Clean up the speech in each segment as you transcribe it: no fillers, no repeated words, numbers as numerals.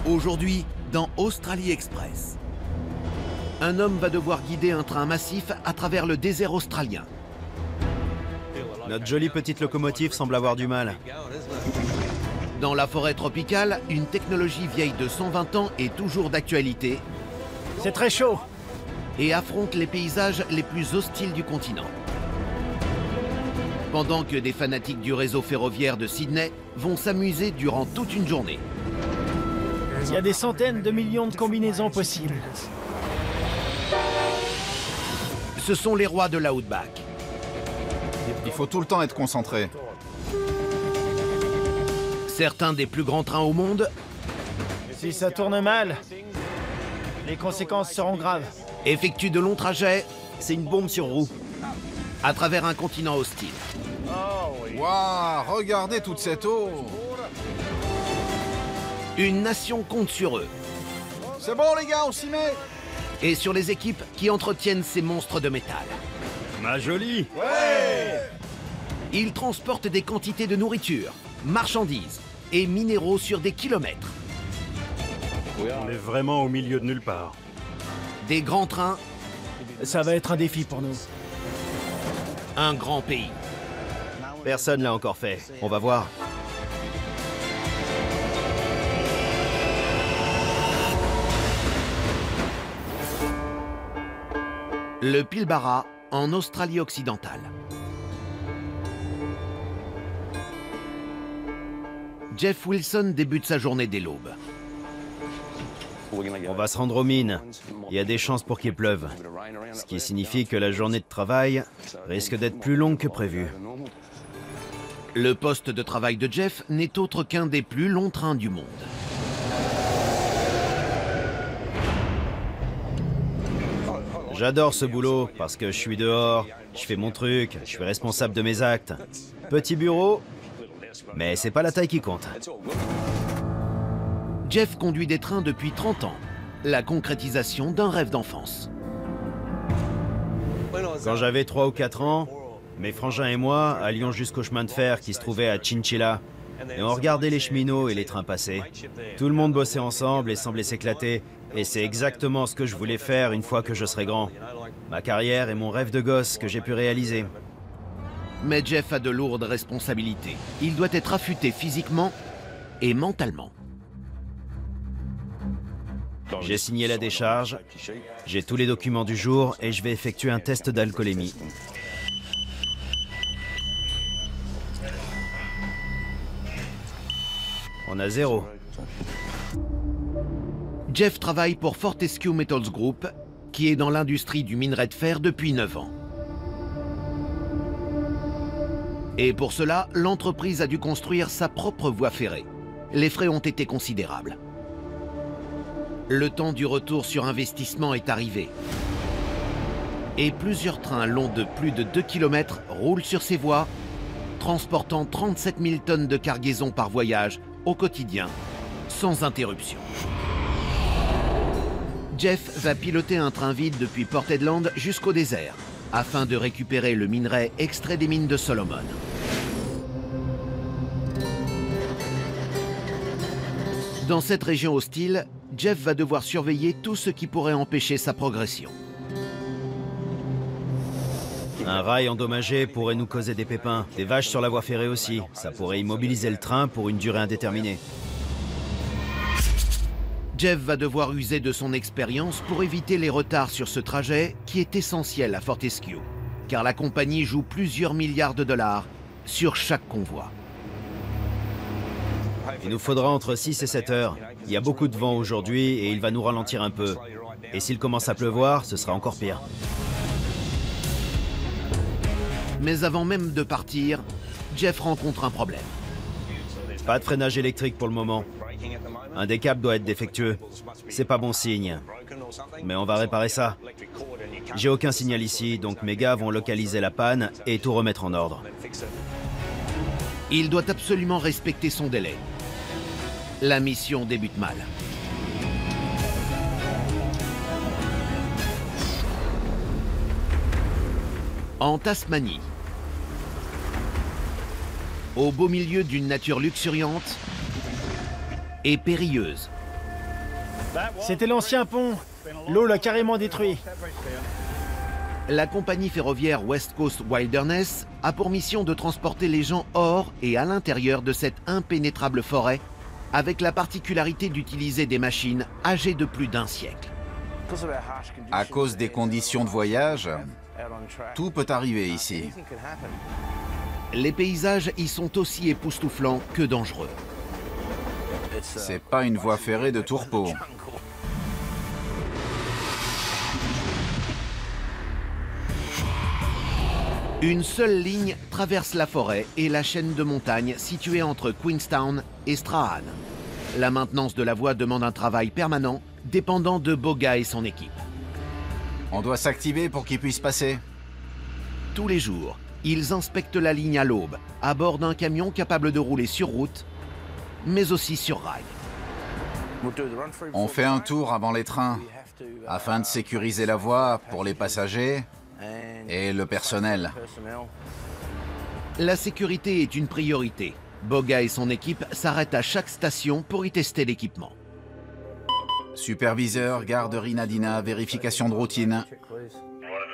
Aujourd'hui, dans Australie Express, un homme va devoir guider un train massif à travers le désert australien. Notre jolie petite locomotive semble avoir du mal. Dans la forêt tropicale, une technologie vieille de 120 ans est toujours d'actualité C'est très chaud. et affronte les paysages les plus hostiles du continent. Pendant que des fanatiques du réseau ferroviaire de Sydney vont s'amuser durant toute une journée. Il y a des centaines de millions de combinaisons possibles. Ce sont les rois de l'Outback. Il faut tout le temps être concentré. Certains des plus grands trains au monde Si ça tourne mal, les conséquences seront graves. effectuent de longs trajets C'est une bombe sur roue. à travers un continent hostile. Waouh, regardez toute cette eau. Une nation compte sur eux C'est bon les gars, on s'y met. et sur les équipes qui entretiennent ces monstres de métal. Ma jolie. Ils transportent des quantités de nourriture, marchandises et minéraux sur des kilomètres. On est vraiment au milieu de nulle part. Des grands trains, Ça va être un défi pour nous. un grand pays. Personne l'a encore fait. On va voir. Le Pilbara, en Australie occidentale. Jeff Wilson débute sa journée dès l'aube. On va se rendre aux mines. Il y a des chances pour qu'il pleuve. Ce qui signifie que la journée de travail risque d'être plus longue que prévu. Le poste de travail de Jeff n'est autre qu'un des plus longs trains du monde. J'adore ce boulot parce que je suis dehors, je fais mon truc, je suis responsable de mes actes. Petit bureau, mais c'est pas la taille qui compte. Jeff conduit des trains depuis 30 ans, la concrétisation d'un rêve d'enfance. Quand j'avais 3 ou 4 ans, mes frangins et moi allions jusqu'au chemin de fer qui se trouvait à Chinchilla. Et on regardait les cheminots et les trains passer. Tout le monde bossait ensemble et semblait s'éclater. Et c'est exactement ce que je voulais faire une fois que je serai grand. Ma carrière et mon rêve de gosse que j'ai pu réaliser. Mais Jeff a de lourdes responsabilités. Il doit être affûté physiquement et mentalement. J'ai signé la décharge, j'ai tous les documents du jour et je vais effectuer un test d'alcoolémie. On a 0. Jeff travaille pour Fortescue Metals Group, qui est dans l'industrie du minerai de fer depuis 9 ans. Et pour cela, l'entreprise a dû construire sa propre voie ferrée. Les frais ont été considérables. Le temps du retour sur investissement est arrivé. Et plusieurs trains longs de plus de 2 km roulent sur ces voies, transportant 37 000 tonnes de cargaison par voyage au quotidien, sans interruption. Jeff va piloter un train vide depuis Port Hedland jusqu'au désert, afin de récupérer le minerai extrait des mines de Solomon. Dans cette région hostile, Jeff va devoir surveiller tout ce qui pourrait empêcher sa progression. Un rail endommagé pourrait nous causer des pépins. Des vaches sur la voie ferrée aussi. Ça pourrait immobiliser le train pour une durée indéterminée. Jeff va devoir user de son expérience pour éviter les retards sur ce trajet qui est essentiel à Fortescue, car la compagnie joue plusieurs milliards de dollars sur chaque convoi. Il nous faudra entre 6 et 7 heures. Il y a beaucoup de vent aujourd'hui et il va nous ralentir un peu. Et s'il commence à pleuvoir, ce sera encore pire. Mais avant même de partir, Jeff rencontre un problème. Pas de freinage électrique pour le moment. Un des câbles doit être défectueux. C'est pas bon signe. Mais on va réparer ça. J'ai aucun signal ici, donc mes gars vont localiser la panne et tout remettre en ordre. Il doit absolument respecter son délai. La mission débute mal. En Tasmanie, au beau milieu d'une nature luxuriante et périlleuse, C'était l'ancien pont. L'eau l'a carrément détruit. La compagnie ferroviaire West Coast Wilderness a pour mission de transporter les gens hors et à l'intérieur de cette impénétrable forêt, avec la particularité d'utiliser des machines âgées de plus d'un siècle. À cause des conditions de voyage, tout peut arriver ici. Les paysages y sont aussi époustouflants que dangereux. C'est pas une voie ferrée de tout repos. Une seule ligne traverse la forêt et la chaîne de montagnes située entre Queenstown et Strahan. La maintenance de la voie demande un travail permanent, dépendant de Boga et son équipe. On doit s'activer pour qu'ils puissent passer. Tous les jours, ils inspectent la ligne à l'aube, à bord d'un camion capable de rouler sur route, mais aussi sur rail. On fait un tour avant les trains, afin de sécuriser la voie pour les passagers et le personnel. La sécurité est une priorité. Boga et son équipe s'arrêtent à chaque station pour y tester l'équipement. Superviseur, garderie Nadina, vérification de routine.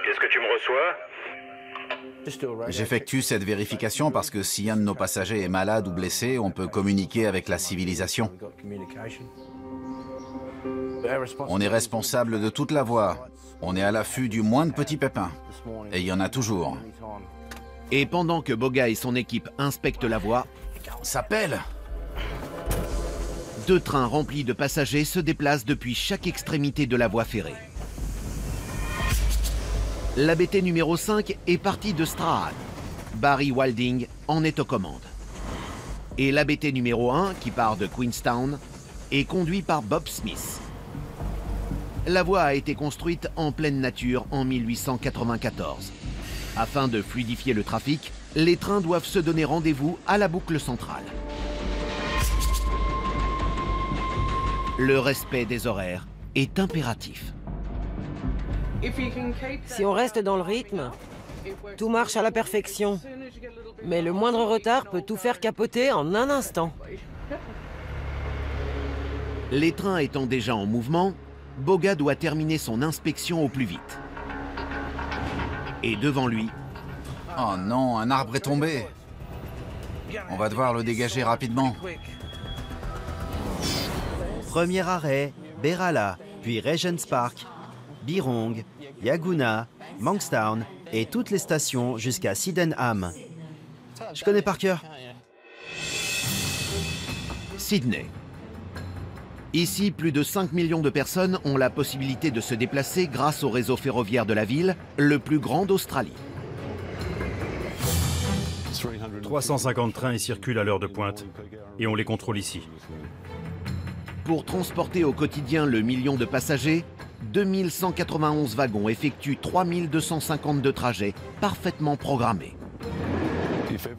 Qu'est-ce que tu me reçois? J'effectue cette vérification parce que si un de nos passagers est malade ou blessé, on peut communiquer avec la civilisation. On est responsable de toute la voie. On est à l'affût du moindre petit pépin. Et il y en a toujours. Et pendant que Boga et son équipe inspectent la voie, Ça pèle! 2 trains remplis de passagers se déplacent depuis chaque extrémité de la voie ferrée. L'ABT numéro 5 est parti de Strahan. Barry Walding en est aux commandes. Et l'ABT numéro 1, qui part de Queenstown, est conduit par Bob Smith. La voie a été construite en pleine nature en 1894. Afin de fluidifier le trafic, les trains doivent se donner rendez-vous à la boucle centrale. Le respect des horaires est impératif. Si on reste dans le rythme, tout marche à la perfection. Mais le moindre retard peut tout faire capoter en un instant. Les trains étant déjà en mouvement, Boga doit terminer son inspection au plus vite. Et devant lui, Oh non, un arbre est tombé. On va devoir le dégager rapidement. Premier arrêt, Berala, puis Regents Park, Birong, Yaguna, Monkstown et toutes les stations jusqu'à Sydenham. Je connais par cœur. Sydney. Ici, plus de 5 millions de personnes ont la possibilité de se déplacer grâce au réseau ferroviaire de la ville, le plus grand d'Australie. 350 trains y circulent à l'heure de pointe. Et on les contrôle ici. Pour transporter au quotidien le million de passagers, 2191 wagons effectuent 3252 trajets parfaitement programmés.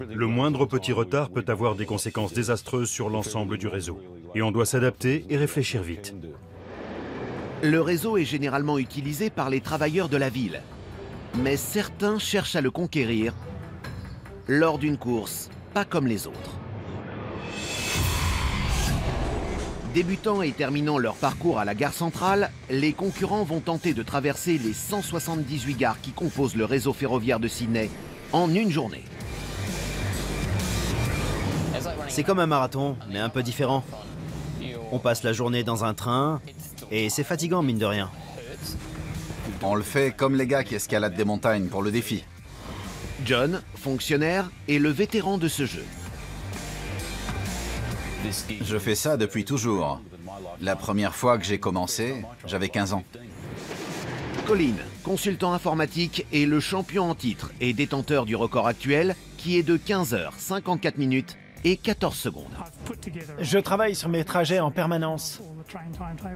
Le moindre petit retard peut avoir des conséquences désastreuses sur l'ensemble du réseau. Et on doit s'adapter et réfléchir vite. Le réseau est généralement utilisé par les travailleurs de la ville. Mais certains cherchent à le conquérir lors d'une course, pas comme les autres. Débutant et terminant leur parcours à la gare centrale, les concurrents vont tenter de traverser les 178 gares qui composent le réseau ferroviaire de Sydney en une journée. C'est comme un marathon, mais un peu différent. On passe la journée dans un train, et c'est fatigant mine de rien. On le fait comme les gars qui escaladent des montagnes pour le défi. John, fonctionnaire, est le vétéran de ce jeu. Je fais ça depuis toujours. La première fois que j'ai commencé, j'avais 15 ans. Colin, consultant informatique, est le champion en titre et détenteur du record actuel qui est de 15 h 54 minutes et 14 secondes. Je travaille sur mes trajets en permanence.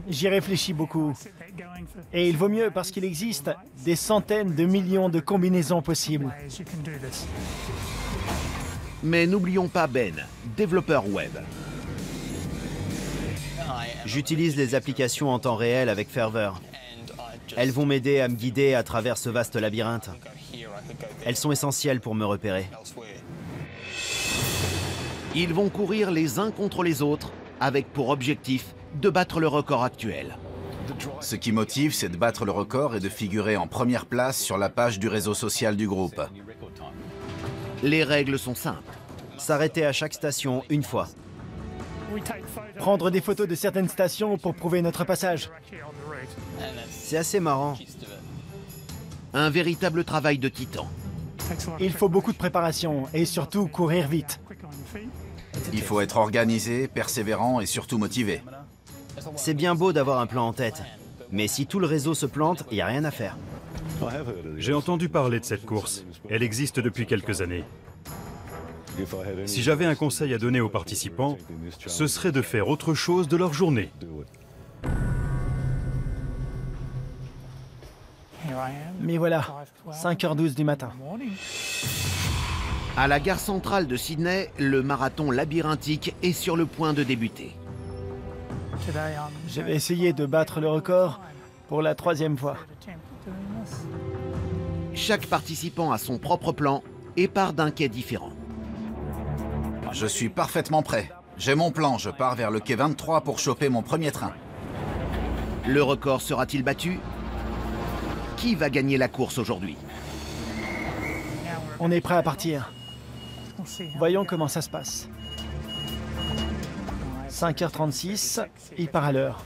J'y réfléchis beaucoup. Et il vaut mieux parce qu'il existe des centaines de millions de combinaisons possibles. Mais n'oublions pas Ben, développeur web. J'utilise les applications en temps réel avec Ferveur. Elles vont m'aider à me guider à travers ce vaste labyrinthe. Elles sont essentielles pour me repérer. Ils vont courir les uns contre les autres avec pour objectif de battre le record actuel. Ce qui motive, c'est de battre le record et de figurer en première place sur la page du réseau social du groupe. Les règles sont simples. S'arrêter à chaque station une fois. Prendre des photos de certaines stations pour prouver notre passage. C'est assez marrant. Un véritable travail de titan. Il faut beaucoup de préparation et surtout courir vite. Il faut être organisé, persévérant et surtout motivé. C'est bien beau d'avoir un plan en tête. Mais si tout le réseau se plante, il n'y a rien à faire. J'ai entendu parler de cette course. Elle existe depuis quelques années. Si j'avais un conseil à donner aux participants, ce serait de faire autre chose de leur journée. Mais voilà, 5h12 du matin. À la gare centrale de Sydney, le marathon labyrinthique est sur le point de débuter. Je vais essayer de battre le record pour la 3e fois. Chaque participant a son propre plan et part d'un quai différent. Je suis parfaitement prêt. J'ai mon plan, je pars vers le quai 23 pour choper mon premier train. Le record sera-t-il battu? Qui va gagner la course aujourd'hui? On est prêt à partir. Voyons comment ça se passe. 5h36, il part à l'heure.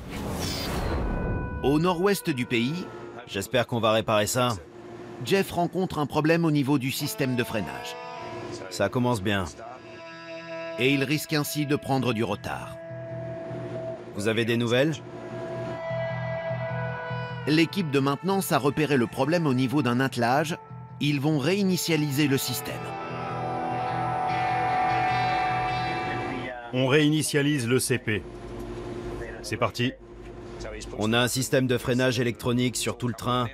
Au nord-ouest du pays, J'espère qu'on va réparer ça. Jeff rencontre un problème au niveau du système de freinage. Ça commence bien. Et il risque ainsi de prendre du retard. Vous avez des nouvelles? L'équipe de maintenance a repéré le problème au niveau d'un attelage. Ils vont réinitialiser le système. On réinitialise le CP. C'est parti. On a un système de freinage électronique sur tout le train.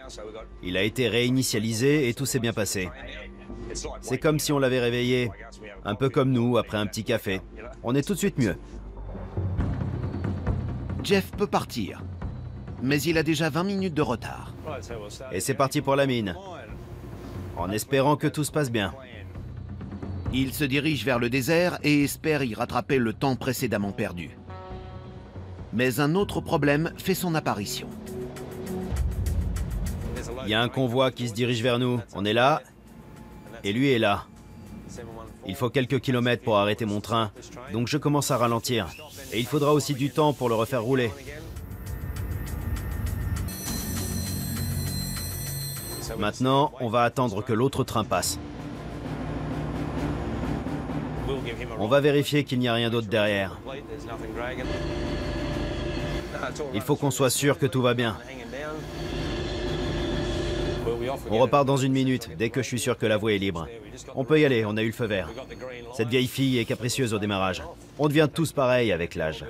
Il a été réinitialisé et tout s'est bien passé. C'est comme si on l'avait réveillé. Un peu comme nous, après un petit café. On est tout de suite mieux. Jeff peut partir, mais il a déjà 20 minutes de retard. Et c'est parti pour la mine. En espérant que tout se passe bien. Il se dirige vers le désert et espère y rattraper le temps précédemment perdu. Mais un autre problème fait son apparition. Il y a un convoi qui se dirige vers nous. On est là. Et lui est là. Il faut quelques kilomètres pour arrêter mon train. Donc je commence à ralentir. Et il faudra aussi du temps pour le refaire rouler. Maintenant, on va attendre que l'autre train passe. On va vérifier qu'il n'y a rien d'autre derrière. Il faut qu'on soit sûr que tout va bien. On repart dans 1 minute, dès que je suis sûr que la voie est libre. On peut y aller, on a eu le feu vert. Cette vieille fille est capricieuse au démarrage. On devient tous pareils avec l'âge.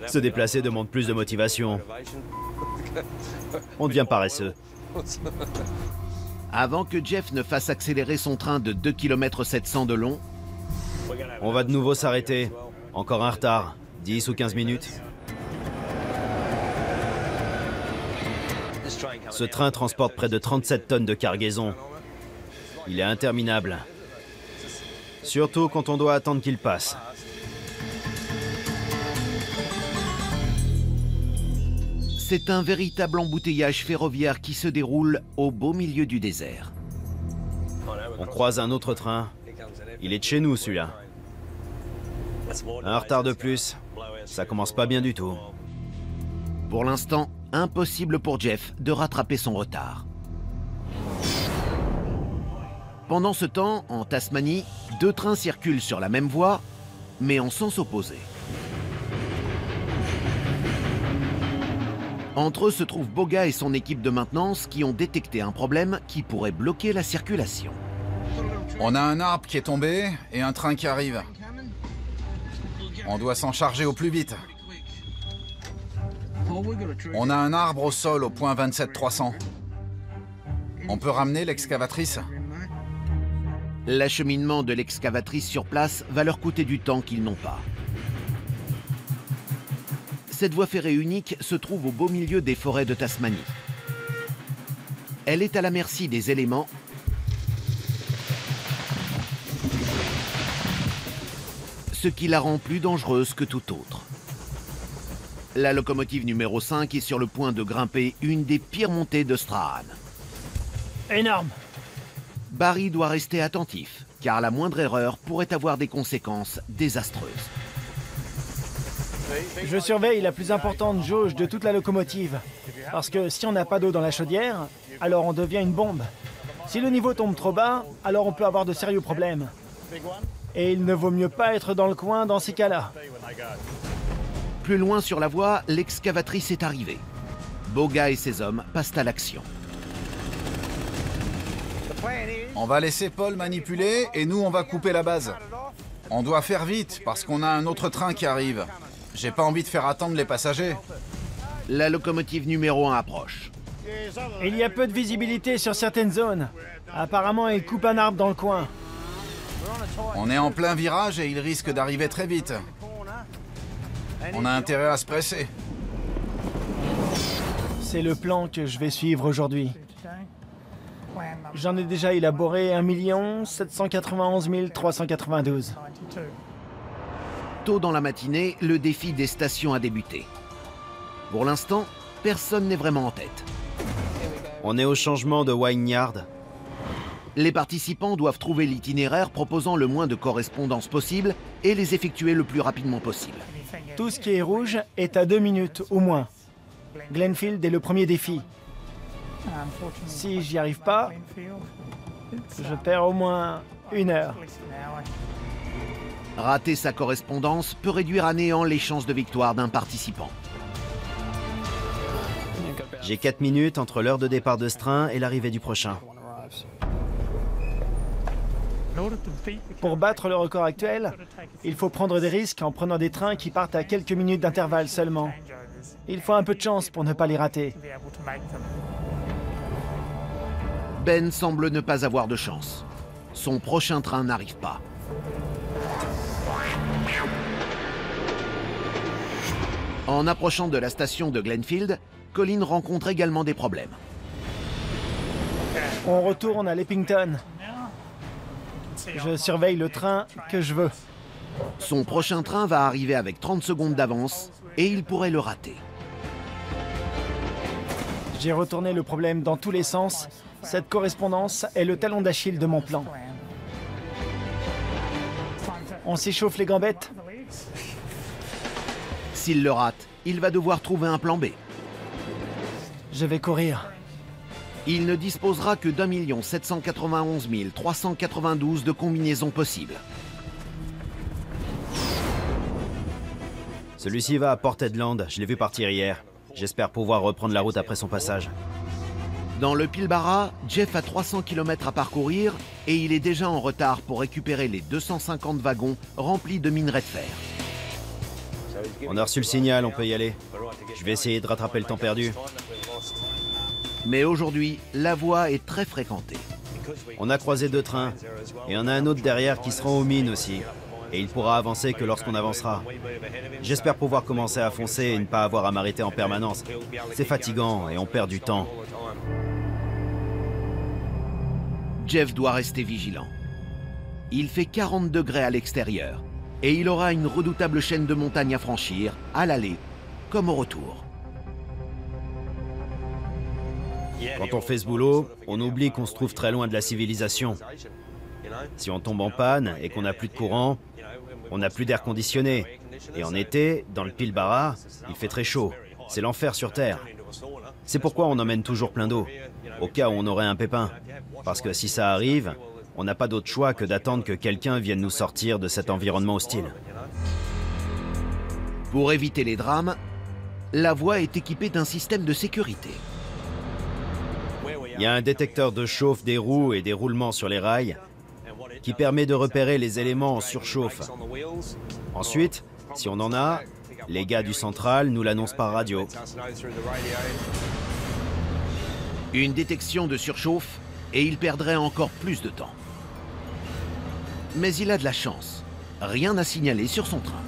Se déplacer demande plus de motivation. On devient paresseux. Avant que Jeff ne fasse accélérer son train de 2 km 700 de long, On va de nouveau s'arrêter. Encore un retard. 10 ou 15 minutes. Ce train transporte près de 37 tonnes de cargaison. Il est interminable. Surtout quand on doit attendre qu'il passe. c'est un véritable embouteillage ferroviaire qui se déroule au beau milieu du désert. On croise un autre train. Il est de chez nous, celui-là. Un retard de plus. Ça commence pas bien du tout. Pour l'instant, impossible pour Jeff de rattraper son retard. Pendant ce temps, en Tasmanie, 2 trains circulent sur la même voie, mais en sens opposé. Entre eux se trouvent Boga et son équipe de maintenance qui ont détecté un problème qui pourrait bloquer la circulation. On a un arbre qui est tombé et un train qui arrive. On doit s'en charger au plus vite. On a un arbre au sol au point 27300. On peut ramener l'excavatrice? L'acheminement de l'excavatrice sur place va leur coûter du temps qu'ils n'ont pas. Cette voie ferrée unique se trouve au beau milieu des forêts de Tasmanie. Elle est à la merci des éléments, ce qui la rend plus dangereuse que tout autre. La locomotive numéro 5 est sur le point de grimper une des pires montées de Strahan. Énorme. Barry doit rester attentif, car la moindre erreur pourrait avoir des conséquences désastreuses. Je surveille la plus importante jauge de toute la locomotive. Parce que si on n'a pas d'eau dans la chaudière, alors on devient une bombe. Si le niveau tombe trop bas, alors on peut avoir de sérieux problèmes. Et il ne vaut mieux pas être dans le coin dans ces cas-là. Plus loin sur la voie, l'excavatrice est arrivée. Boga et ses hommes passent à l'action. On va laisser Paul manipuler et nous, on va couper la base. On doit faire vite parce qu'on a un autre train qui arrive. J'ai pas envie de faire attendre les passagers. La locomotive numéro 1 approche. Il y a peu de visibilité sur certaines zones. Apparemment, il coupe un arbre dans le coin. On est en plein virage et il risque d'arriver très vite. On a intérêt à se presser. C'est le plan que je vais suivre aujourd'hui. J'en ai déjà élaboré 1 791 392. Tôt dans la matinée, le défi des stations a débuté. Pour l'instant, personne n'est vraiment en tête. On est au changement de Wynyard. Les participants doivent trouver l'itinéraire proposant le moins de correspondances possible et les effectuer le plus rapidement possible. Tout ce qui est rouge est à 2 minutes au moins. Glenfield est le premier défi. Si j'y arrive pas, je perds au moins 1 heure. Rater sa correspondance peut réduire à néant les chances de victoire d'un participant. J'ai 4 minutes entre l'heure de départ de ce train et l'arrivée du prochain. Pour battre le record actuel, il faut prendre des risques en prenant des trains qui partent à quelques minutes d'intervalle seulement. Il faut un peu de chance pour ne pas les rater. Ben semble ne pas avoir de chance. Son prochain train n'arrive pas. En approchant de la station de Glenfield, Colin rencontre également des problèmes. On retourne à Leppington. Je surveille le train que je veux. Son prochain train va arriver avec 30 secondes d'avance et il pourrait le rater. J'ai retourné le problème dans tous les sens. Cette correspondance est le talon d'Achille de mon plan. On s'échauffe les gambettes. S'il le rate, il va devoir trouver un plan B. Je vais courir. Il ne disposera que d'1 791 392 de combinaisons possibles. Celui-ci va à Port Hedland, je l'ai vu partir hier. J'espère pouvoir reprendre la route après son passage. Dans le Pilbara, Jeff a 300 km à parcourir et il est déjà en retard pour récupérer les 250 wagons remplis de minerais de fer. On a reçu le signal, on peut y aller. Je vais essayer de rattraper le temps perdu. Mais aujourd'hui, la voie est très fréquentée. On a croisé 2 trains, et on a un autre derrière qui se rend aux mines aussi. Et il pourra avancer que lorsqu'on avancera. J'espère pouvoir commencer à foncer et ne pas avoir à m'arrêter en permanence. C'est fatigant et on perd du temps. Jeff doit rester vigilant. Il fait 40 degrés à l'extérieur et il aura une redoutable chaîne de montagnes à franchir, à l'aller comme au retour. Quand on fait ce boulot, on oublie qu'on se trouve très loin de la civilisation. Si on tombe en panne et qu'on n'a plus de courant, on n'a plus d'air conditionné. Et en été, dans le Pilbara, il fait très chaud. C'est l'enfer sur Terre. C'est pourquoi on emmène toujours plein d'eau, au cas où on aurait un pépin. Parce que si ça arrive, on n'a pas d'autre choix que d'attendre que quelqu'un vienne nous sortir de cet environnement hostile. Pour éviter les drames, la voie est équipée d'un système de sécurité. Il y a un détecteur de chauffe des roues et des roulements sur les rails qui permet de repérer les éléments en surchauffe. Ensuite, si on en a, les gars du central nous l'annoncent par radio. Une détection de surchauffe et il perdrait encore plus de temps. Mais il a de la chance. Rien n'a signalé sur son train.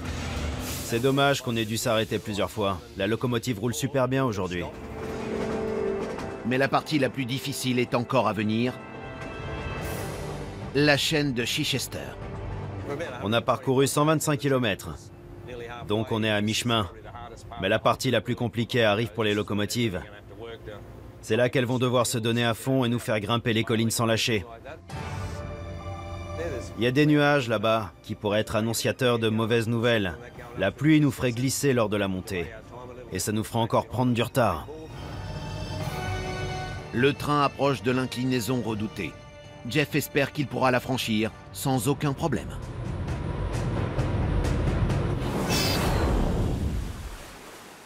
C'est dommage qu'on ait dû s'arrêter plusieurs fois. La locomotive roule super bien aujourd'hui. Mais la partie la plus difficile est encore à venir. La chaîne de Chichester. On a parcouru 125 km. Donc on est à mi-chemin. Mais la partie la plus compliquée arrive pour les locomotives. C'est là qu'elles vont devoir se donner à fond et nous faire grimper les collines sans lâcher. Il y a des nuages là-bas qui pourraient être annonciateurs de mauvaises nouvelles. La pluie nous ferait glisser lors de la montée. Et ça nous fera encore prendre du retard. Le train approche de l'inclinaison redoutée. Jeff espère qu'il pourra la franchir sans aucun problème.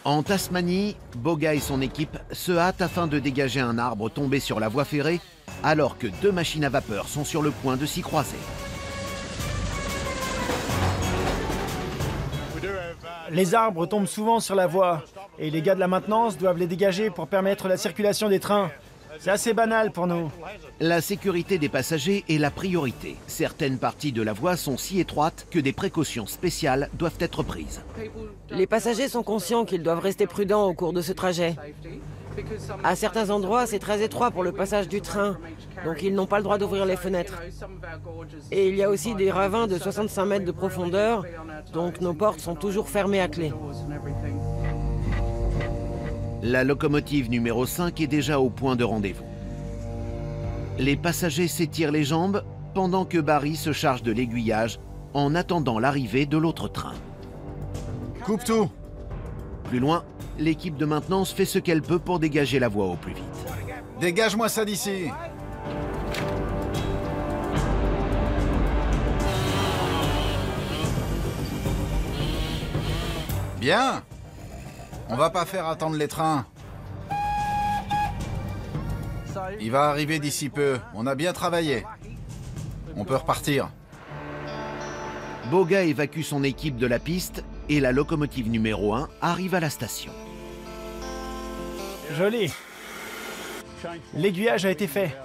En Tasmanie, Boga et son équipe se hâtent afin de dégager un arbre tombé sur la voie ferrée, alors que 2 machines à vapeur sont sur le point de s'y croiser. Les arbres tombent souvent sur la voie, et les gars de la maintenance doivent les dégager pour permettre la circulation des trains. C'est assez banal pour nous. La sécurité des passagers est la priorité. Certaines parties de la voie sont si étroites que des précautions spéciales doivent être prises. Les passagers sont conscients qu'ils doivent rester prudents au cours de ce trajet. À certains endroits, c'est très étroit pour le passage du train, donc ils n'ont pas le droit d'ouvrir les fenêtres. Et il y a aussi des ravins de 65 mètres de profondeur, donc nos portes sont toujours fermées à clé. La locomotive numéro 5 est déjà au point de rendez-vous. Les passagers s'étirent les jambes pendant que Barry se charge de l'aiguillage en attendant l'arrivée de l'autre train. Coupe tout! Plus loin, l'équipe de maintenance fait ce qu'elle peut pour dégager la voie au plus vite. Dégage-moi ça d'ici! Bien! On va pas faire attendre les trains. Il va arriver d'ici peu. On a bien travaillé. On peut repartir. Boga évacue son équipe de la piste et la locomotive numéro 1 arrive à la station. Joli. L'aiguillage a été fait.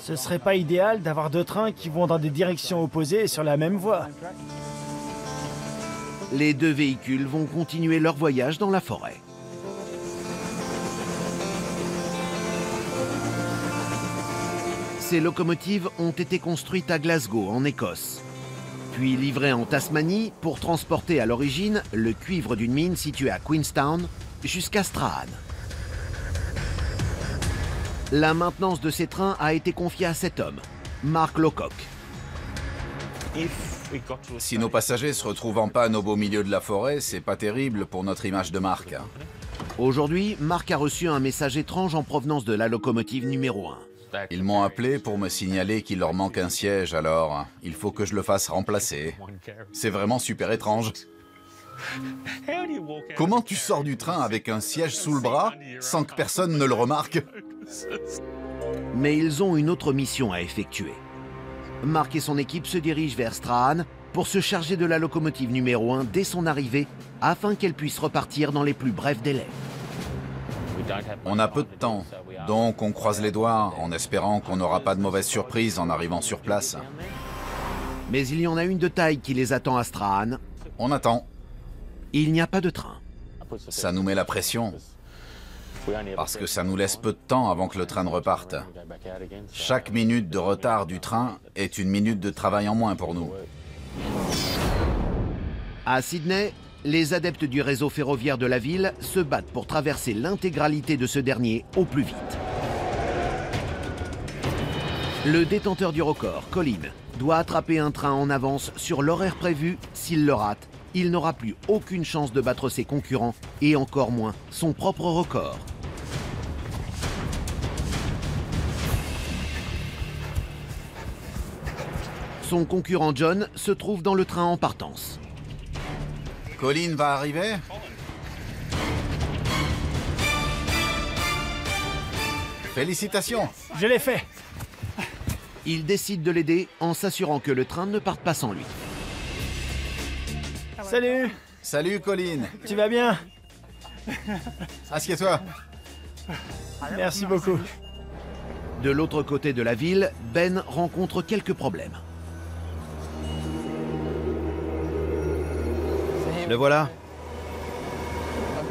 Ce serait pas idéal d'avoir 2 trains qui vont dans des directions opposées sur la même voie. Les 2 véhicules vont continuer leur voyage dans la forêt. Ces locomotives ont été construites à Glasgow, en Écosse, puis livrées en Tasmanie pour transporter à l'origine le cuivre d'une mine située à Queenstown jusqu'à Strahan. La maintenance de ces trains a été confiée à cet homme, Mark Lowcock. Si nos passagers se retrouvent en panne au beau milieu de la forêt, c'est pas terrible pour notre image de marque. Aujourd'hui, Mark a reçu un message étrange en provenance de la locomotive numéro 1. Ils m'ont appelé pour me signaler qu'il leur manque un siège, alors il faut que je le fasse remplacer. C'est vraiment super étrange. Comment tu sors du train avec un siège sous le bras sans que personne ne le remarque? Mais ils ont une autre mission à effectuer. Mark et son équipe se dirigent vers Strahan pour se charger de la locomotive numéro 1 dès son arrivée afin qu'elle puisse repartir dans les plus brefs délais. On a peu de temps, donc on croise les doigts en espérant qu'on n'aura pas de mauvaise surprise en arrivant sur place. Mais il y en a une de taille qui les attend à Strahan. On attend. Il n'y a pas de train. Ça nous met la pression, parce que ça nous laisse peu de temps avant que le train ne reparte. Chaque minute de retard du train est une minute de travail en moins pour nous. À Sydney, les adeptes du réseau ferroviaire de la ville se battent pour traverser l'intégralité de ce dernier au plus vite. Le détenteur du record, Colin, doit attraper un train en avance sur l'horaire prévu. S'il le rate, il n'aura plus aucune chance de battre ses concurrents et encore moins son propre record. Son concurrent John se trouve dans le train en partance. Colin va arriver? Félicitations! Je l'ai fait. Il décide de l'aider en s'assurant que le train ne parte pas sans lui. Salut. Salut Colin! Tu vas bien? Assieds-toi! Merci beaucoup. De l'autre côté de la ville, Ben rencontre quelques problèmes. Le voilà.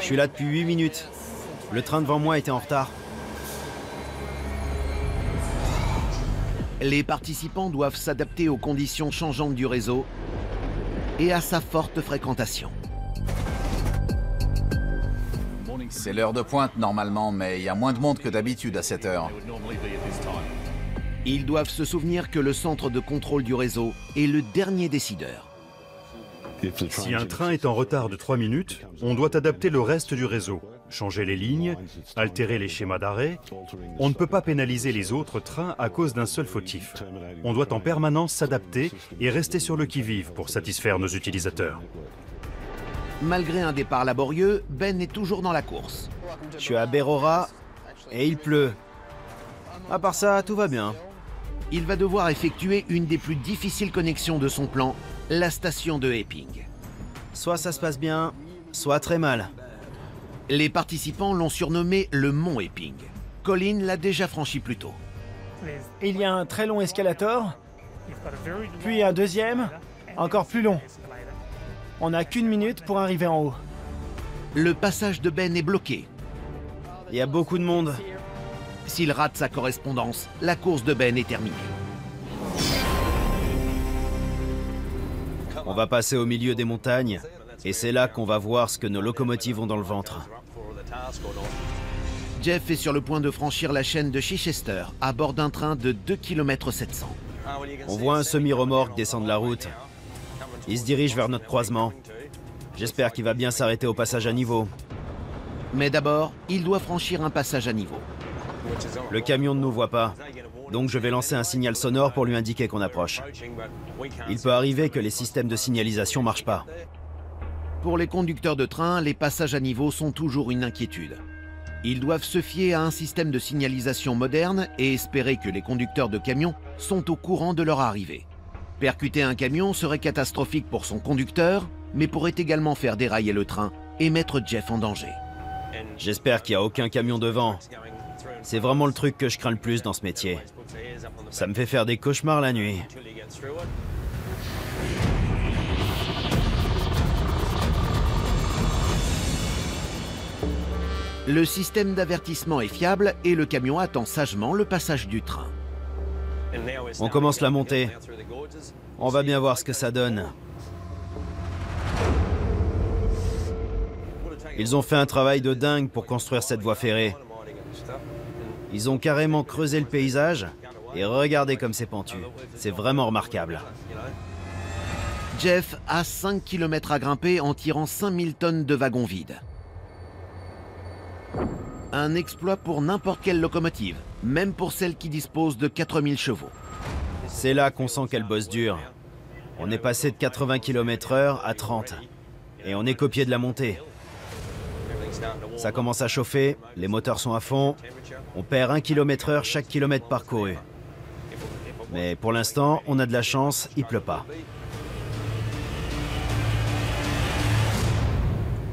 Je suis là depuis 8 minutes. Le train devant moi était en retard. Les participants doivent s'adapter aux conditions changeantes du réseau et à sa forte fréquentation. C'est l'heure de pointe normalement, mais il y a moins de monde que d'habitude à cette heure. Ils doivent se souvenir que le centre de contrôle du réseau est le dernier décideur. Si un train est en retard de 3 minutes, on doit adapter le reste du réseau, changer les lignes, altérer les schémas d'arrêt. On ne peut pas pénaliser les autres trains à cause d'un seul fautif. On doit en permanence s'adapter et rester sur le qui-vive pour satisfaire nos utilisateurs. Malgré un départ laborieux, Ben est toujours dans la course. Je suis à Berora et il pleut. À part ça, tout va bien. Il va devoir effectuer une des plus difficiles connexions de son plan, la station de Epping. Soit ça se passe bien, soit très mal. Les participants l'ont surnommé le Mont Epping. Colin l'a déjà franchi plus tôt. Il y a un très long escalator, puis un deuxième, encore plus long. On n'a qu'1 minute pour arriver en haut. Le passage de Ben est bloqué. Il y a beaucoup de monde. S'il rate sa correspondance, la course de Ben est terminée. On va passer au milieu des montagnes, et c'est là qu'on va voir ce que nos locomotives ont dans le ventre. Jeff est sur le point de franchir la chaîne de Chichester à bord d'un train de 2 km 700. On voit un semi-remorque descendre la route. Il se dirige vers notre croisement. J'espère qu'il va bien s'arrêter au passage à niveau. Mais d'abord, il doit franchir un passage à niveau. Le camion ne nous voit pas, donc je vais lancer un signal sonore pour lui indiquer qu'on approche. Il peut arriver que les systèmes de signalisation marchent pas. Pour les conducteurs de train, les passages à niveau sont toujours une inquiétude. Ils doivent se fier à un système de signalisation moderne et espérer que les conducteurs de camions sont au courant de leur arrivée. Percuter un camion serait catastrophique pour son conducteur, mais pourrait également faire dérailler le train et mettre Jeff en danger. J'espère qu'il n'y a aucun camion devant. C'est vraiment le truc que je crains le plus dans ce métier. Ça me fait faire des cauchemars la nuit. Le système d'avertissement est fiable et le camion attend sagement le passage du train. On commence la montée. On va bien voir ce que ça donne. Ils ont fait un travail de dingue pour construire cette voie ferrée. Ils ont carrément creusé le paysage et regardez comme c'est pentu. C'est vraiment remarquable. Jeff a 5 km à grimper en tirant 5000 tonnes de wagons vides. Un exploit pour n'importe quelle locomotive, même pour celle qui dispose de 4000 chevaux. C'est là qu'on sent qu'elle bosse dur. On est passé de 80 km/h à 30. Et on est copié de la montée. Ça commence à chauffer, les moteurs sont à fond. On perd 1 km/h chaque kilomètre parcouru. Mais pour l'instant, on a de la chance, il pleut pas.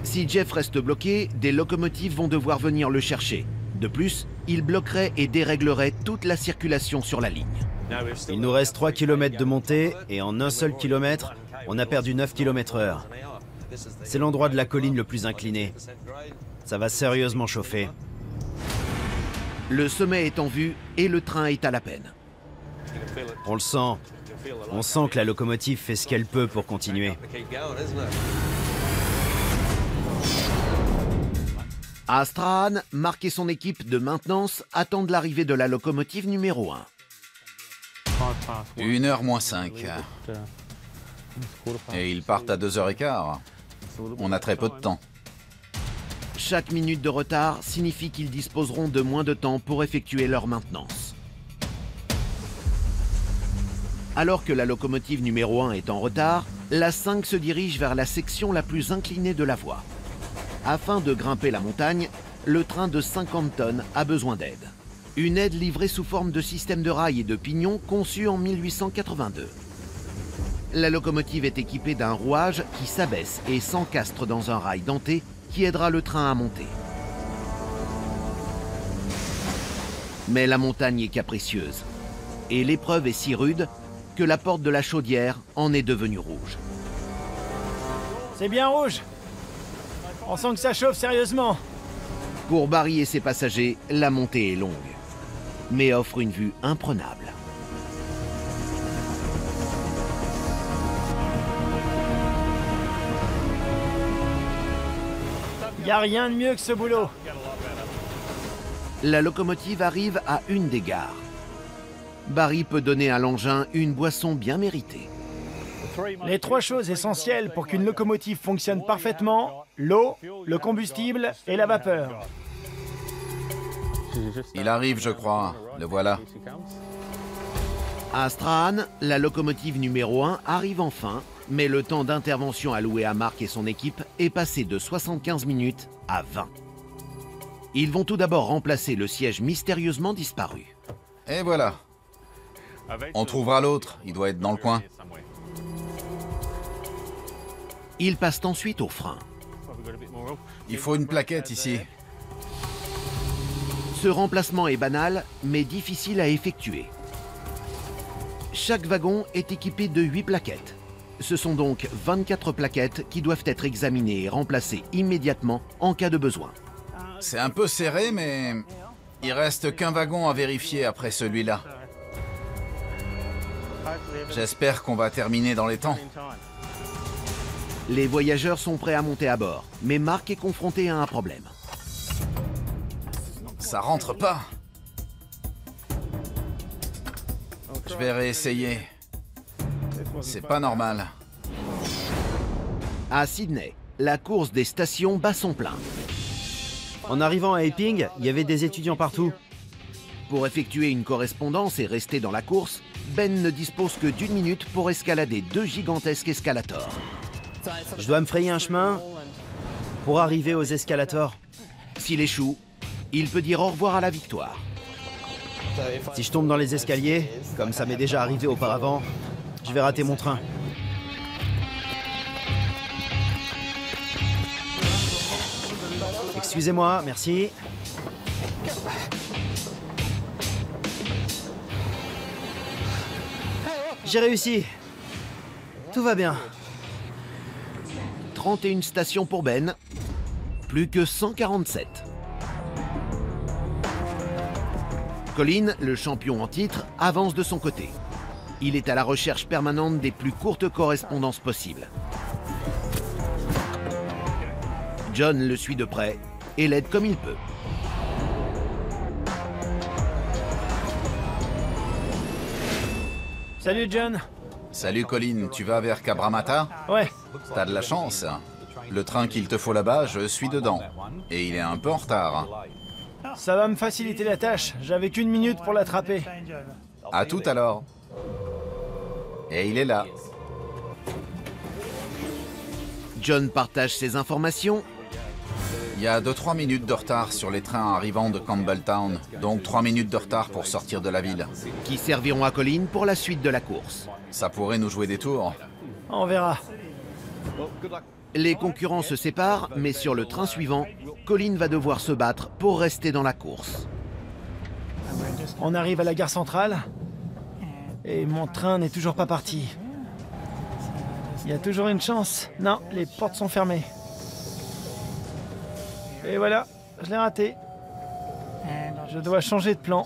Si Jeff reste bloqué, des locomotives vont devoir venir le chercher. De plus, il bloquerait et déréglerait toute la circulation sur la ligne. Il nous reste 3 km de montée et en un seul kilomètre, on a perdu 9 km/h. C'est l'endroit de la colline le plus incliné. Ça va sérieusement chauffer. Le sommet est en vue et le train est à la peine. On le sent. On sent que la locomotive fait ce qu'elle peut pour continuer. À Strahan, Mark et son équipe de maintenance attendent l'arrivée de la locomotive numéro 1. 1h moins 5. Et ils partent à 2h15. On a très peu de temps. Chaque minute de retard signifie qu'ils disposeront de moins de temps pour effectuer leur maintenance. Alors que la locomotive numéro 1 est en retard, la 5 se dirige vers la section la plus inclinée de la voie. Afin de grimper la montagne, le train de 50 tonnes a besoin d'aide. Une aide livrée sous forme de système de rails et de pignons conçu en 1882. La locomotive est équipée d'un rouage qui s'abaisse et s'encastre dans un rail denté qui aidera le train à monter. Mais la montagne est capricieuse et l'épreuve est si rude que la porte de la chaudière en est devenue rouge. C'est bien rouge. On sent que ça chauffe sérieusement. Pour Barry et ses passagers, la montée est longue, mais offre une vue imprenable. Y a rien de mieux que ce boulot. La locomotive arrive à une des gares. Barry peut donner à l'engin une boisson bien méritée. Les 3 choses essentielles pour qu'une locomotive fonctionne parfaitement, l'eau, le combustible et la vapeur. Il arrive, je crois. Le voilà. À Strahan, la locomotive numéro 1 arrive enfin, mais le temps d'intervention alloué à Mark et son équipe est passé de 75 minutes à 20. Ils vont tout d'abord remplacer le siège mystérieusement disparu. Et voilà. On trouvera l'autre. Il doit être dans le coin. Ils passent ensuite au frein. Il faut une plaquette ici. Ce remplacement est banal, mais difficile à effectuer. Chaque wagon est équipé de 8 plaquettes. Ce sont donc 24 plaquettes qui doivent être examinées et remplacées immédiatement en cas de besoin. C'est un peu serré, mais il reste qu'un wagon à vérifier après celui-là. J'espère qu'on va terminer dans les temps. Les voyageurs sont prêts à monter à bord, mais Mark est confronté à un problème. Ça rentre pas. Je vais réessayer. C'est pas normal. À Sydney, la course des stations bat son plein. En arrivant à Epping, il y avait des étudiants partout. Pour effectuer une correspondance et rester dans la course, Ben ne dispose que d'1 minute pour escalader 2 gigantesques escalators. Je dois me frayer un chemin pour arriver aux escalators. S'il échoue, il peut dire au revoir à la victoire. Si je tombe dans les escaliers, comme ça m'est déjà arrivé auparavant, je vais rater mon train. Excusez-moi, merci. J'ai réussi. Tout va bien. 31 stations pour Ben, plus que 147. Colin, le champion en titre, avance de son côté. Il est à la recherche permanente des plus courtes correspondances possibles. John le suit de près et l'aide comme il peut. Salut John. Salut Colin, tu vas vers Cabramatta? Ouais, T'as de la chance. Le train qu'il te faut là-bas, je suis dedans. Et il est un peu en retard. ça va me faciliter la tâche. J'avais qu'1 minute pour l'attraper. À tout alors. Et il est là. John partage ses informations. Il y a 2-3 minutes de retard sur les trains arrivant de Campbelltown, donc 3 minutes de retard pour sortir de la ville. Qui serviront à Colin pour la suite de la course. Ça pourrait nous jouer des tours. On verra. Les concurrents se séparent, mais sur le train suivant, Colin va devoir se battre pour rester dans la course. On arrive à la gare centrale. Et mon train n'est toujours pas parti. Il y a toujours une chance. Non, les portes sont fermées. Et voilà, je l'ai raté. Je dois changer de plan.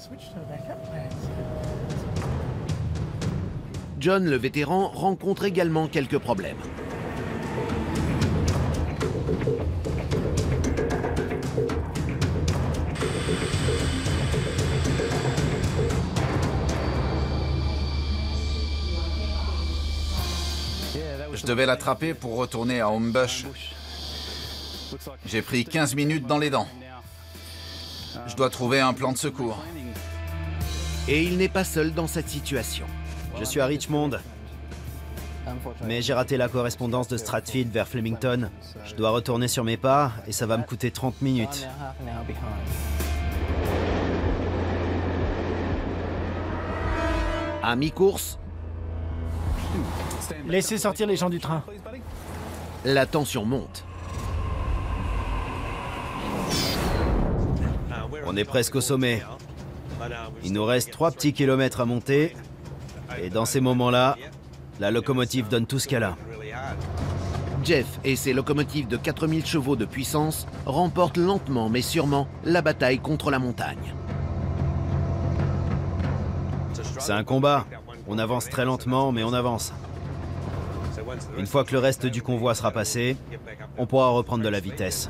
John, le vétéran, rencontre également quelques problèmes. Je devais l'attraper pour retourner à Homebush. J'ai pris 15 minutes dans les dents. Je dois trouver un plan de secours. Et il n'est pas seul dans cette situation. Je suis à Richmond. Mais j'ai raté la correspondance de Stratfield vers Flemington. Je dois retourner sur mes pas et ça va me coûter 30 minutes. À mi-course, Laissez sortir les gens du train. la tension monte. On est presque au sommet. Il nous reste 3 petits kilomètres à monter. Et dans ces moments-là, la locomotive donne tout ce qu'elle a. Jeff et ses locomotives de 4000 chevaux de puissance remportent lentement mais sûrement la bataille contre la montagne. C'est un combat. On avance très lentement, mais on avance. Une fois que le reste du convoi sera passé, on pourra reprendre de la vitesse.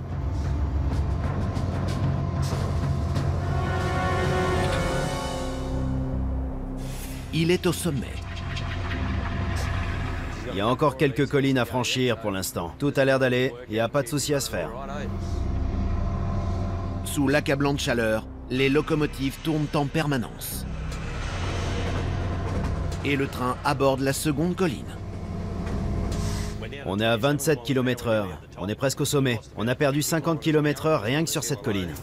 il est au sommet. Il y a encore quelques collines à franchir pour l'instant. Tout a l'air d'aller, il n'y a pas de souci à se faire. Sous l'accablante chaleur, les locomotives tournent en permanence. Et le train aborde la seconde colline. On est à 27 km/h. On est presque au sommet. On a perdu 50 km/h rien que sur cette colline.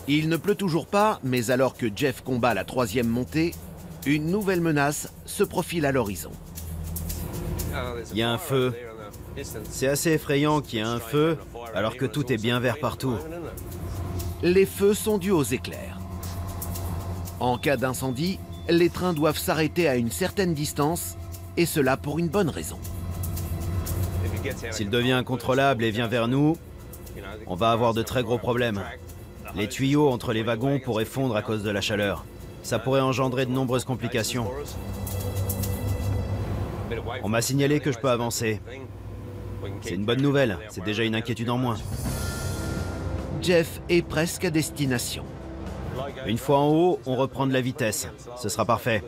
Il ne pleut toujours pas, mais alors que Jeff combat la troisième montée, une nouvelle menace se profile à l'horizon. Il y a un feu. C'est assez effrayant qu'il y ait un feu alors que tout est bien vert partout. Les feux sont dus aux éclairs. En cas d'incendie, les trains doivent s'arrêter à une certaine distance, et cela pour une bonne raison. S'il devient incontrôlable et vient vers nous, on va avoir de très gros problèmes. Les tuyaux entre les wagons pourraient fondre à cause de la chaleur. Ça pourrait engendrer de nombreuses complications. On m'a signalé que je peux avancer. C'est une bonne nouvelle, c'est déjà une inquiétude en moins. Jeff est presque à destination. Une fois en haut, on reprend de la vitesse. Ce sera parfait.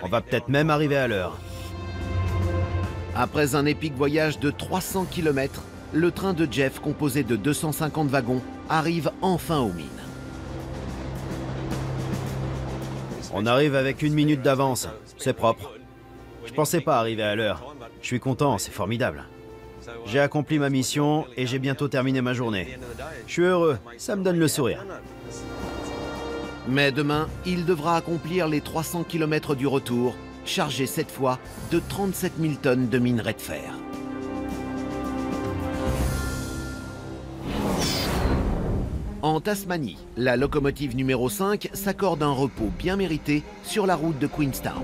On va peut-être même arriver à l'heure. Après un épique voyage de 300 km, le train de Jeff, composé de 250 wagons, arrive enfin aux mines. On arrive avec 1 minute d'avance. C'est propre. Je pensais pas arriver à l'heure. Je suis content, c'est formidable. J'ai accompli ma mission et j'ai bientôt terminé ma journée. Je suis heureux, ça me donne le sourire. Mais demain, il devra accomplir les 300 km du retour, chargé cette fois de 37 000 tonnes de minerai de fer. En Tasmanie, la locomotive numéro 5 s'accorde un repos bien mérité sur la route de Queenstown.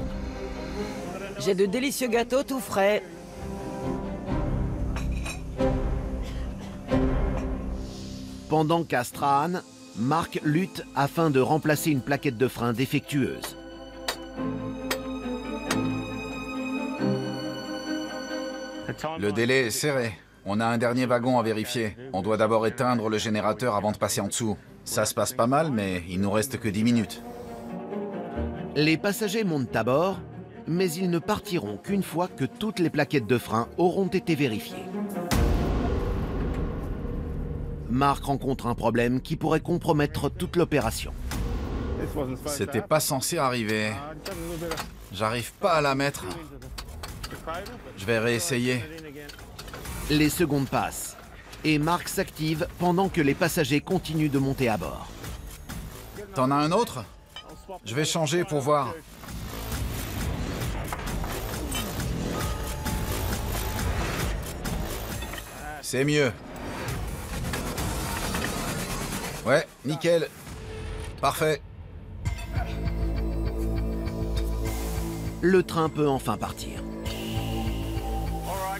J'ai de délicieux gâteaux tout frais. Pendant qu'à Strahan, Mark lutte afin de remplacer une plaquette de frein défectueuse. Le délai est serré. On a un dernier wagon à vérifier. On doit d'abord éteindre le générateur avant de passer en dessous. Ça se passe pas mal, mais il nous reste que 10 minutes. Les passagers montent à bord, mais ils ne partiront qu'une fois que toutes les plaquettes de frein auront été vérifiées. Mark rencontre un problème qui pourrait compromettre toute l'opération. C'était pas censé arriver. J'arrive pas à la mettre. Je vais réessayer. Les secondes passent, et Mark s'active pendant que les passagers continuent de monter à bord. T'en as un autre? Je vais changer pour voir. C'est mieux. Ouais, nickel. Parfait. Le train peut enfin partir.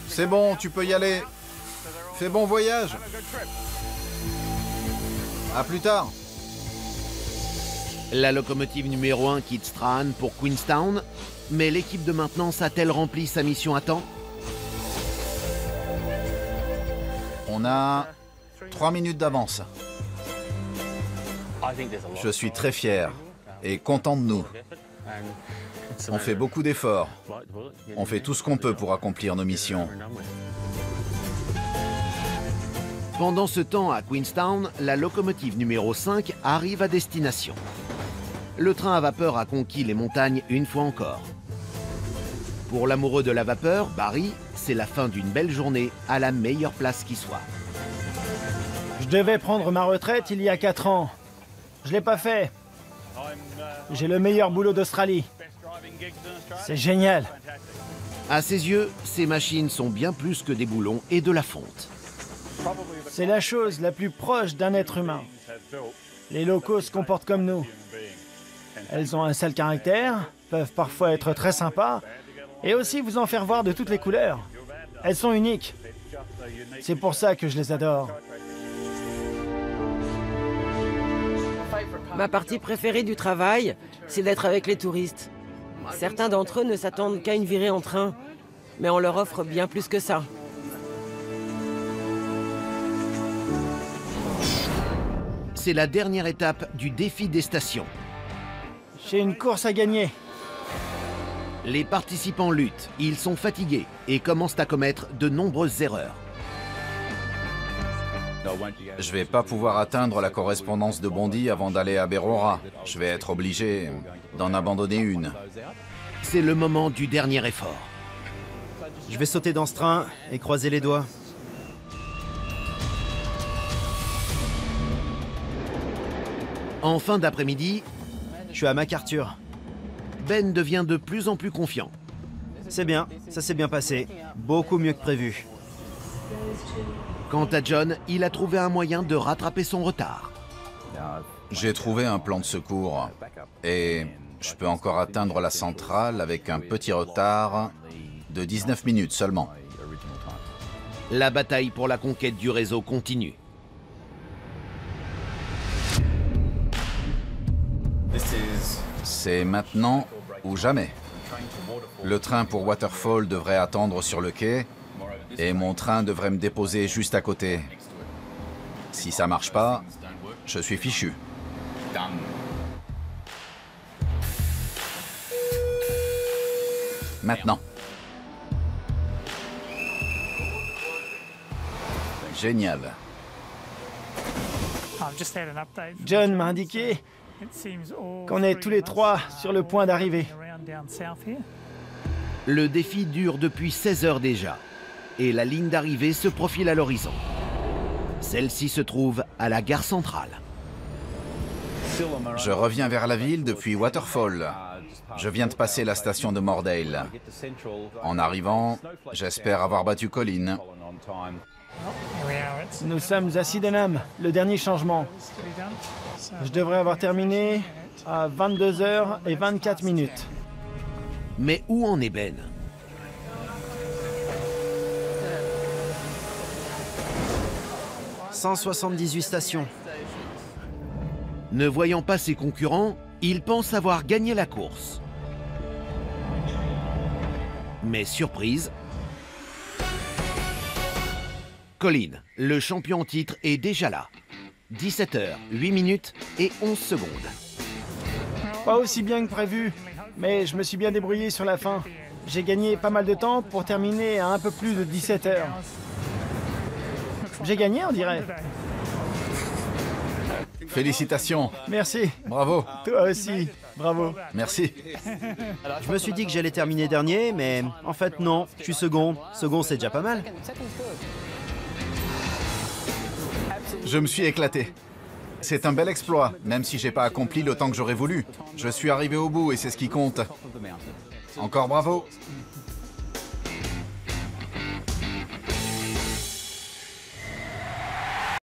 C'est bon, tu peux y aller. Fais bon voyage. À plus tard. La locomotive numéro 1 quitte Strahan pour Queenstown, mais l'équipe de maintenance a-t-elle rempli sa mission à temps? On a 3 minutes d'avance. Je suis très fier et content de nous. On fait beaucoup d'efforts. On fait tout ce qu'on peut pour accomplir nos missions. Pendant ce temps, à Queenstown, la locomotive numéro 5 arrive à destination. Le train à vapeur a conquis les montagnes une fois encore. Pour l'amoureux de la vapeur, Barry, c'est la fin d'une belle journée à la meilleure place qui soit. Je devais prendre ma retraite il y a 4 ans. Je l'ai pas fait. J'ai le meilleur boulot d'Australie. C'est génial. À ses yeux, ces machines sont bien plus que des boulons et de la fonte. C'est la chose la plus proche d'un être humain. Les locaux se comportent comme nous. Elles ont un sale caractère, peuvent parfois être très sympas, et aussi vous en faire voir de toutes les couleurs. Elles sont uniques. C'est pour ça que je les adore. Ma partie préférée du travail, c'est d'être avec les touristes. Certains d'entre eux ne s'attendent qu'à une virée en train, mais on leur offre bien plus que ça. c'est la dernière étape du défi des stations. J'ai une course à gagner. Les participants luttent, ils sont fatigués et commencent à commettre de nombreuses erreurs. Je vais pas pouvoir atteindre la correspondance de Bondy avant d'aller à Berora. Je vais être obligé d'en abandonner une. C'est le moment du dernier effort. Je vais sauter dans ce train et croiser les doigts. En fin d'après-midi, Je suis à MacArthur. Ben devient de plus en plus confiant. C'est bien, ça s'est bien passé. Beaucoup mieux que prévu. Quant à John, il a trouvé un moyen de rattraper son retard. J'ai trouvé un plan de secours et je peux encore atteindre la centrale avec un petit retard de 19 minutes seulement. La bataille pour la conquête du réseau continue. C'est maintenant ou jamais. Le train pour Waterfall devrait attendre sur le quai et mon train devrait me déposer juste à côté. Si ça marche pas, je suis fichu. Maintenant. Génial. John m'a indiqué qu'on est tous les trois sur le point d'arriver. Le défi dure depuis 16 heures déjà, et la ligne d'arrivée se profile à l'horizon. Celle-ci se trouve à la gare centrale. Je reviens vers la ville depuis Waterfall. Je viens de passer la station de Mordale. En arrivant, j'espère avoir battu Colin. Nous sommes à Sydenham, le dernier changement. Je devrais avoir terminé à 22h24. Mais où en est Ben? « 178 stations. Ne voyant pas ses concurrents, il pense avoir gagné la course. Mais surprise, Colin, le champion en titre, est déjà là. 17h, 8 minutes et 11 secondes. Pas aussi bien que prévu, mais je me suis bien débrouillé sur la fin. J'ai gagné pas mal de temps pour terminer à un peu plus de 17 heures. J'ai gagné, on dirait. Félicitations. Merci. Bravo. Toi aussi. Bravo. Merci. Je me suis dit que j'allais terminer dernier, mais en fait non, je suis second. Second, c'est déjà pas mal. Je me suis éclaté. C'est un bel exploit, même si j'ai pas accompli le temps que j'aurais voulu. Je suis arrivé au bout et c'est ce qui compte. Encore bravo.